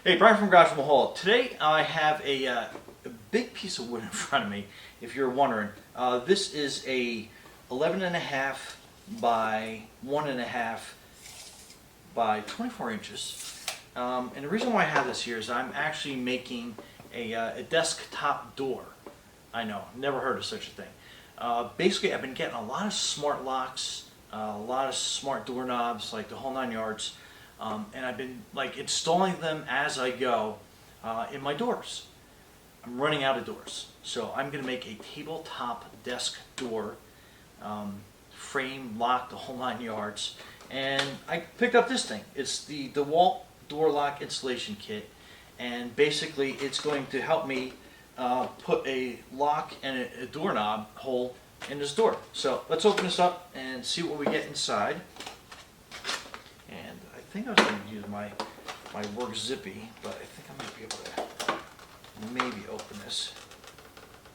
Hey, Brian from Garage Mahal. Today I have a big piece of wood in front of me, if you're wondering. This is a 11.5 by 1.5 by 24 inches. And the reason why I have this here is I'm actually making a desktop door. I know, never heard of such a thing. Basically, I've been getting a lot of smart locks, a lot of smart doorknobs, like the whole 9 yards. And I've been like installing them as I go in my doors. I'm running out of doors, so I'm going to make a tabletop desk door, frame, lock, the whole 9 yards. And I picked up this thing. It's the Dewalt door lock installation kit, and basically it's going to help me put a lock and a doorknob hole in this door. So let's open this up and see what we get inside. I think I was going to use my work zippy, but I think I might be able to maybe open this.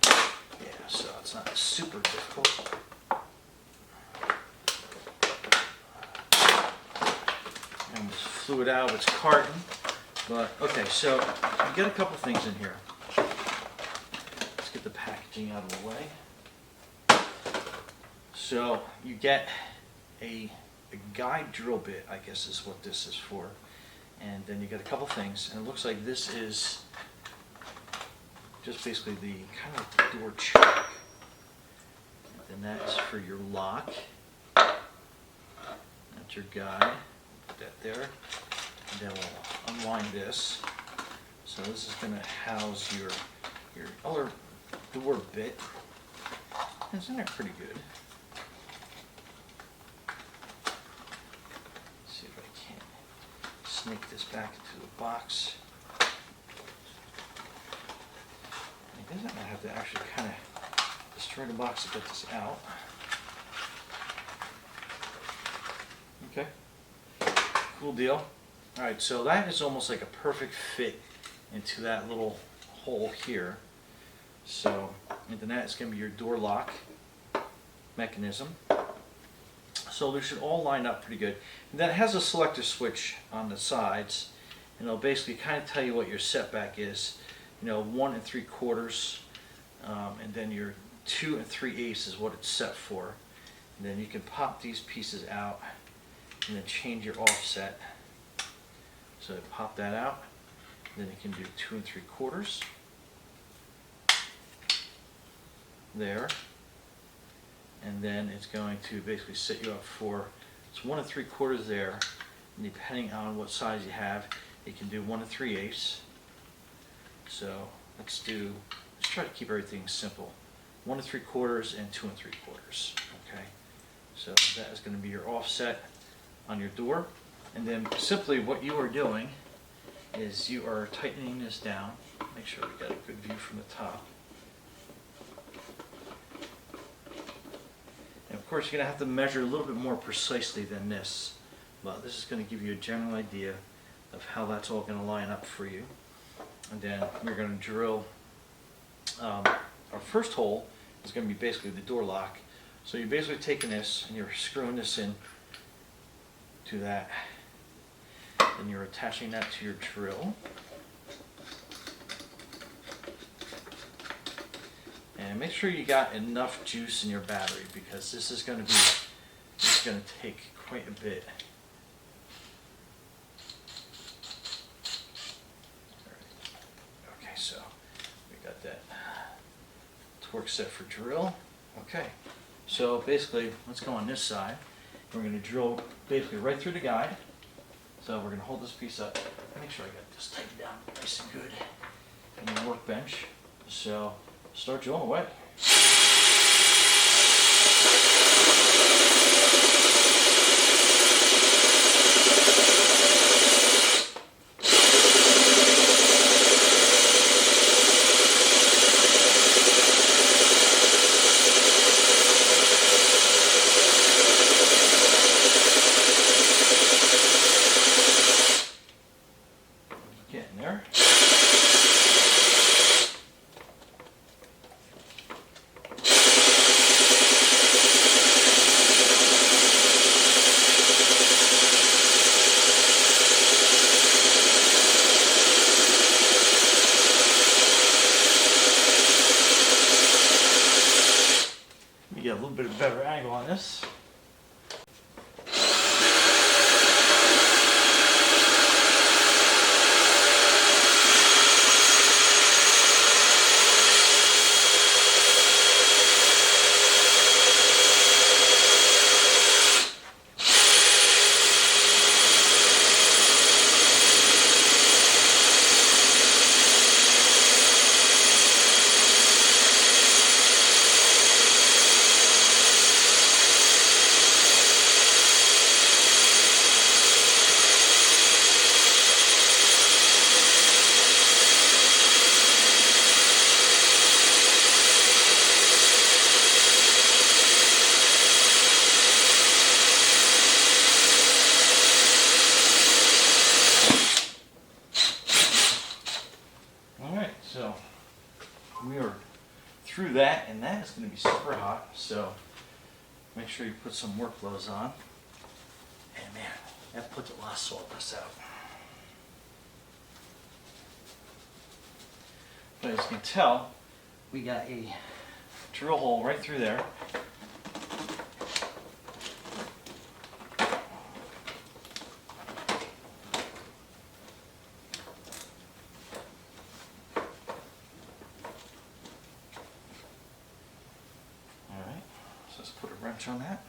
Yeah, so it's not super difficult. I almost flew it out of its carton. But okay, so you get a couple things in here. Let's get the packaging out of the way. So you get a guide drill bit, I guess is what this is for. And then you get a couple things, and it looks like this is just basically the kind of door chuck. And then that's for your lock. That's your guide. Put that there. And then we'll unwind this. So this is going to house your other door bit. It's in there pretty good. Snake this back into the box. I guess I might have to actually kind of destroy the box to get this out. Okay, cool deal. Alright, so that is almost like a perfect fit into that little hole here. So, and then that is going to be your door lock mechanism. So they should all line up pretty good. And then it has a selector switch on the sides, and it'll basically kind of tell you what your setback is. You know, 1 3/4, and then your 2 3/8 is what it's set for. And then you can pop these pieces out and then change your offset. So pop that out. Then you can do 2 3/4 there. And then it's going to basically set you up for, it's 1 3/4 there, and depending on what size you have, you can do 1 3/8. So let's try to keep everything simple. 1 3/4 and 2 3/4. Okay, so that is going to be your offset on your door. And then simply what you are doing is you are tightening this down. Make sure we got a good view from the top. Of course, you're going to have to measure a little bit more precisely than this, but this is going to give you a general idea of how that's all going to line up for you. And then we're going to drill, our first hole is going to be basically the door lock. So you're basically taking this and you're screwing this in to that, and you're attaching that to your drill. And make sure you got enough juice in your battery, because this is going to take quite a bit. Okay, so we got that torque set for drill. Okay, so basically let's go on this side. We're going to drill basically right through the guide. So we're going to hold this piece up. Make sure I got this tightened down nice and good in the workbench. So start drilling away. Getting there. we are through that, and that is going to be super hot, so make sure you put some work gloves on. And man, that puts a lot of sawdust out. But as you can tell, we got a drill hole right through there. Alright, so let's put a wrench on that.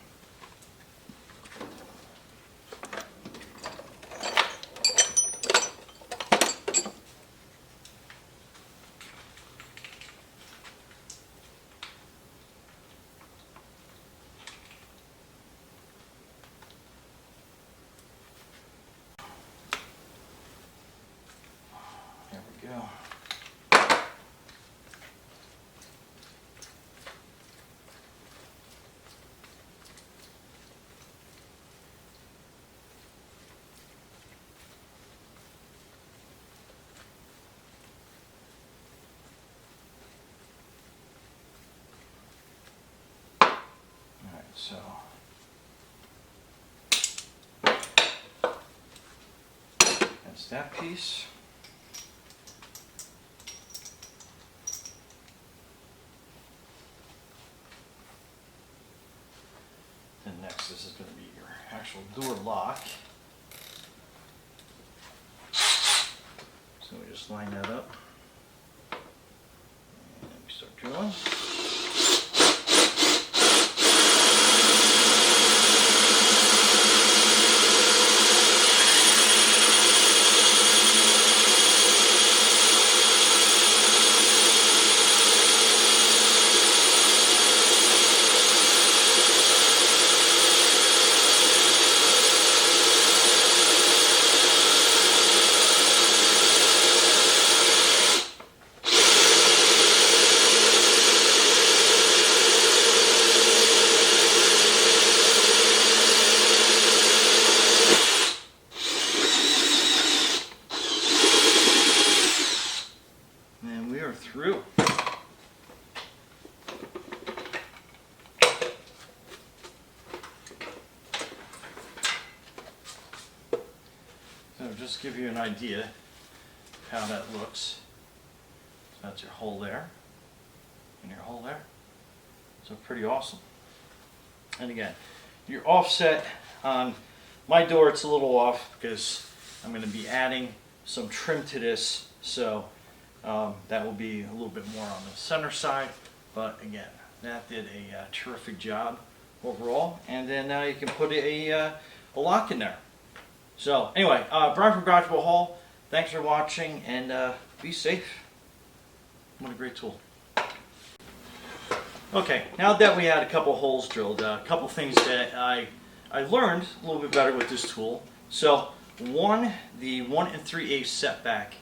There we go. Alright, so that's that piece. Then next, this is going to be your actual door lock. So we just line that up. And we start drilling. And we are through. So just to give you an idea of how that looks. So that's your hole there, and your hole there. So pretty awesome. And again, your offset on my door, it's a little off because I'm going to be adding some trim to this, so that will be a little bit more on the center side. But again, that did a terrific job overall. And then now you can put a lock in there. So anyway, Brian from Garageable Hall, thanks for watching, and be safe. What a great tool. Okay, now that we had a couple holes drilled, a couple things that I learned a little bit better with this tool. So one, the 1 3/8 setback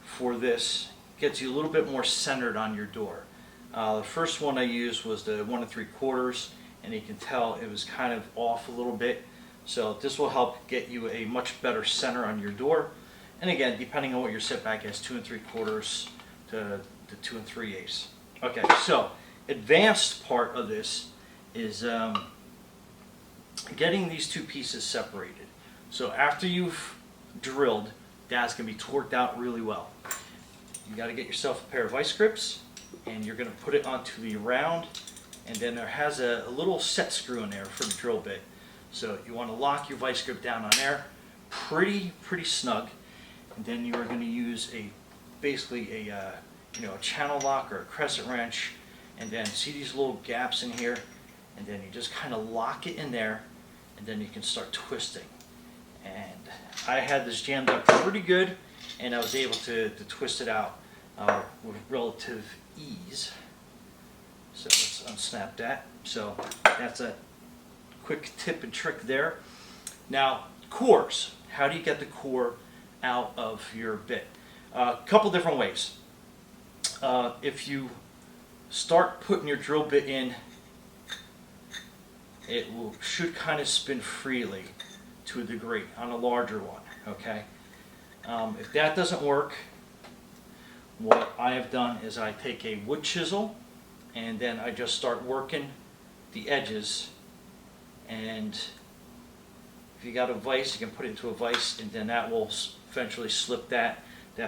for this gets you a little bit more centered on your door. The first one I used was the 1 3/4, and you can tell it was kind of off a little bit. So this will help get you a much better center on your door. And again, depending on what your setback is, 2 3/4 to 2 3/8. Okay, so advanced part of this is getting these two pieces separated. So after you've drilled, that's going to be torqued out really well. You got to get yourself a pair of vice grips, and you're going to put it onto the round, and then there has a little set screw in there for the drill bit. So you want to lock your vice grip down on there, pretty snug, and then you are going to use basically a channel lock or a crescent wrench, and then see these little gaps in here, and then you just kind of lock it in there, and then you can start twisting. And I had this jammed up pretty good, and I was able to twist it out with relative ease. So let's unsnap that. So that's a quick tip and trick there. Now, cores. How do you get the core out of your bit? A couple different ways. If you start putting your drill bit in, it should kind of spin freely to a degree on a larger one. Okay. If that doesn't work, what I have done is I take a wood chisel and then I just start working the edges, and if you got a vise, you can put it into a vise, and then that will eventually slip that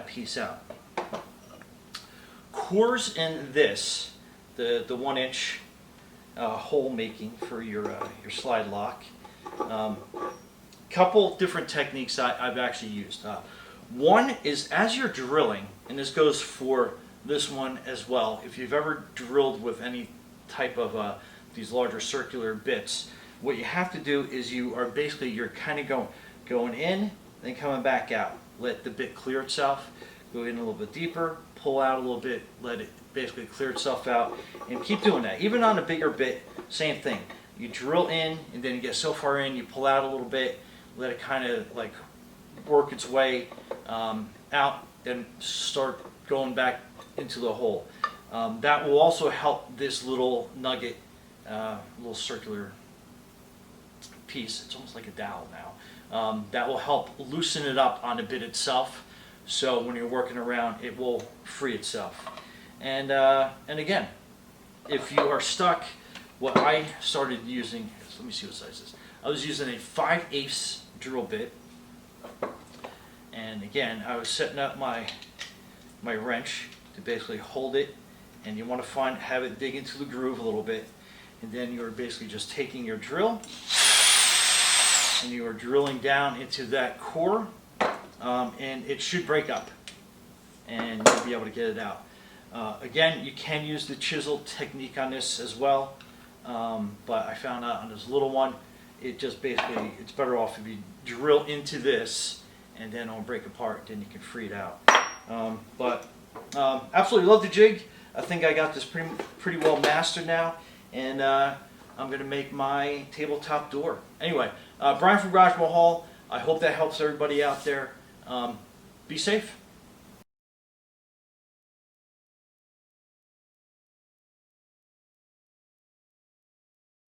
piece out. Cores in this, the 1-inch hole making for your slide lock. Couple different techniques I've actually used. One is as you're drilling, and this goes for this one as well. If you've ever drilled with any type of these larger circular bits, what you have to do is you're kind of going in, then coming back out. Let the bit clear itself. Go in a little bit deeper, pull out a little bit, let it basically clear itself out, and keep doing that. Even on a bigger bit, same thing. You drill in, and then you get so far in, you pull out a little bit, let it kind of like work its way out, then start going back into the hole. That will also help this little nugget, little circular piece. It's almost like a dowel now. That will help loosen it up on the bit itself, so when you're working around, it will free itself. And again, if you are stuck, what I started using, let me see what size this is. I was using a 5/8 drill bit, and again, I was setting up my wrench to basically hold it, and you want to have it dig into the groove a little bit, and then you're basically just taking your drill and you are drilling down into that core, and it should break up and you'll be able to get it out. Again, you can use the chisel technique on this as well, but I found out on this little one, it just basically, it's better off if you drill into this and then it'll break apart, then you can free it out. Absolutely love the jig. I think I got this pretty well mastered now, and I'm going to make my tabletop door. Anyway, Brian from Garage Hall. I hope that helps everybody out there. Be safe.